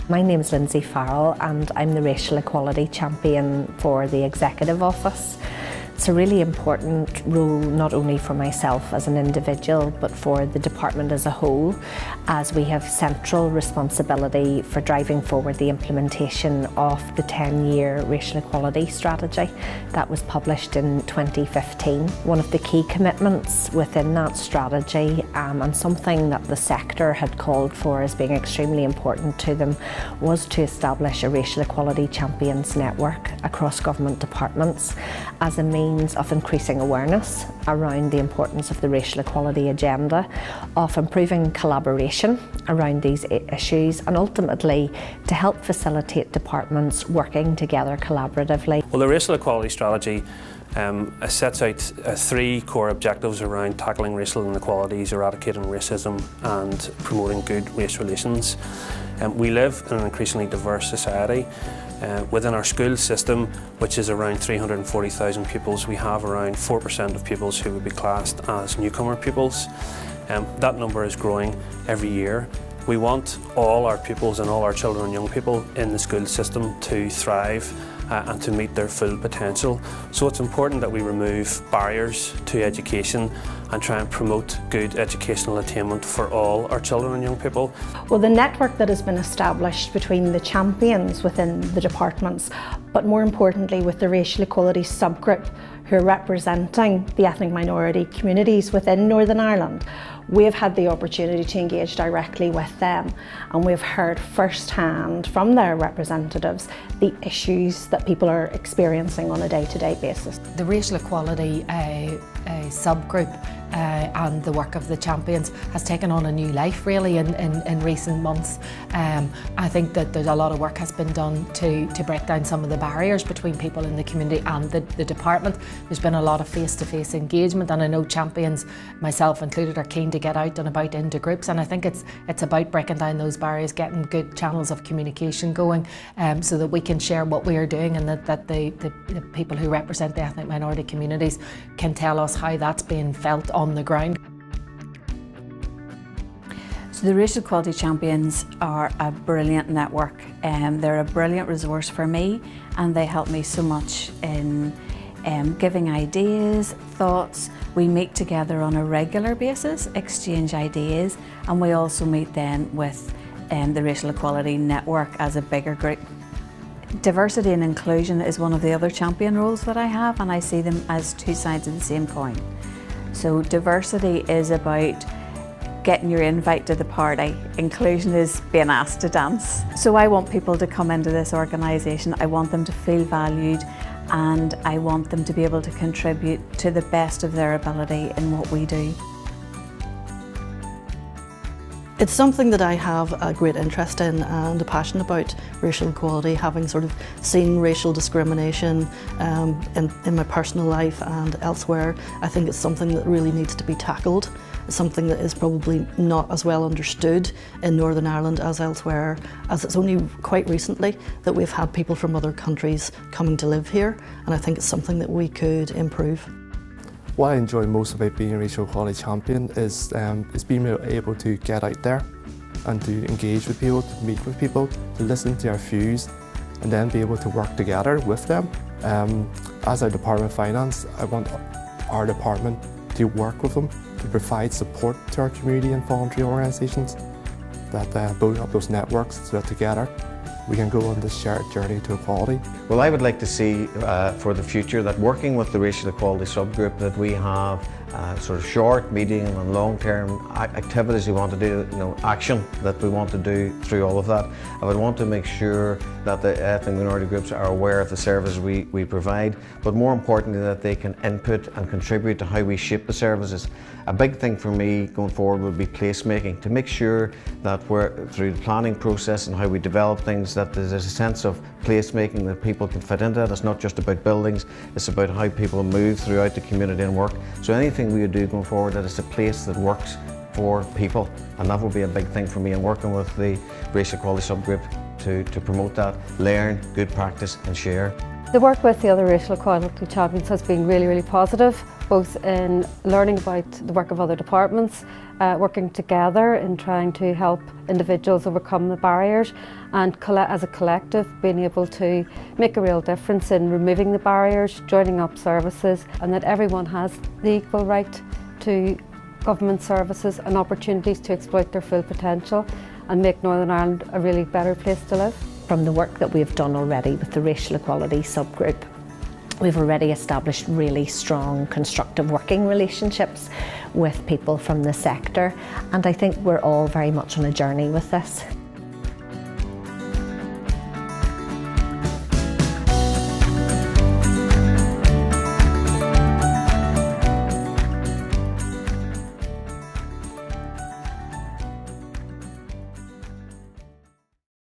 My name is Lindsay Farrell and I'm the Racial Equality Champion for the Executive Office. It's a really important role not only for myself as an individual but for the department as a whole, as we have central responsibility for driving forward the implementation of the 10-year racial equality strategy that was published in 2015. One of the key commitments within that strategy and something that the sector had called for as being extremely important to them was to establish a racial equality champions network across government departments as a means of increasing awareness around the importance of the racial equality agenda, of improving collaboration around these issues, and ultimately to help facilitate departments working together collaboratively. Well, the racial equality strategy sets out three core objectives around tackling racial inequalities, eradicating racism and promoting good race relations. We live in an increasingly diverse society. Within our school system, which is around 340,000 pupils, we have around 4% of pupils who would be classed as newcomer pupils. That number is growing every year. We want all our pupils and all our children and young people in the school system to thrive and to meet their full potential. So it's important that we remove barriers to education and try and promote good educational attainment for all our children and young people. Well, the network that has been established between the champions within the departments, but more importantly with the racial equality subgroup who are representing the ethnic minority communities within Northern Ireland, we've had the opportunity to engage directly with them, and we've heard firsthand from their representatives the issues that people are experiencing on a day-to-day basis. The racial equality subgroup and the work of the champions has taken on a new life really in recent months. I think that there's a lot of work has been done to break down some of the barriers between people in the community and the department. There's been a lot of face-to-face engagement, and I know champions, myself included, are keen to get out and about into groups, and I think it's about breaking down those barriers, getting good channels of communication going so that we can share what we are doing, and that the people who represent the ethnic minority communities can tell us how that's being felt on the ground. So the Racial Equality Champions are a brilliant network, and they're a brilliant resource for me, and they help me so much in giving ideas, thoughts. We meet together on a regular basis, exchange ideas, and we also meet then with the Racial Equality Network as a bigger group. Diversity and inclusion is one of the other champion roles that I have, and I see them as two sides of the same coin. So diversity is about getting your invite to the party. Inclusion is being asked to dance. So I want people to come into this organisation. I want them to feel valued, and I want them to be able to contribute to the best of their ability in what we do. It's something that I have a great interest in and a passion about, racial equality, having sort of seen racial discrimination in my personal life and elsewhere. I think it's something that really needs to be tackled. It's something that is probably not as well understood in Northern Ireland as elsewhere, as it's only quite recently that we've had people from other countries coming to live here, and I think it's something that we could improve. What I enjoy most about being a racial equality champion is being able to get out there and to engage with people, to meet with people, to listen to their views, and then be able to work together with them. As a Department of Finance, I want our department to work with them, to provide support to our community and voluntary organisations, that build up those networks so that together we can go on this shared journey to equality. Well, I would like to see for the future that working with the racial equality subgroup, that we have sort of short, medium and long-term activities we want to do, action that we want to do through all of that. I would want to make sure that the ethnic minority groups are aware of the services we provide, but more importantly that they can input and contribute to how we shape the services. A big thing for me going forward would be placemaking, to make sure that we're through the planning process and how we develop things, that there's a sense of placemaking that people can fit into it. It's not just about buildings, it's about how people move throughout the community and work. So anything we do going forward, that it's a place that works for people, and that will be a big thing for me in working with the racial equality subgroup to promote that, learn good practice and share. The work with the other racial equality champions has been really positive, both in learning about the work of other departments, working together in trying to help individuals overcome the barriers, and as a collective being able to make a real difference in removing the barriers, joining up services, and that everyone has the equal right to government services and opportunities to exploit their full potential and make Northern Ireland a really better place to live. From the work that we've done already with the racial equality subgroup, we've already established really strong, constructive working relationships with people from the sector, and I think we're all very much on a journey with this.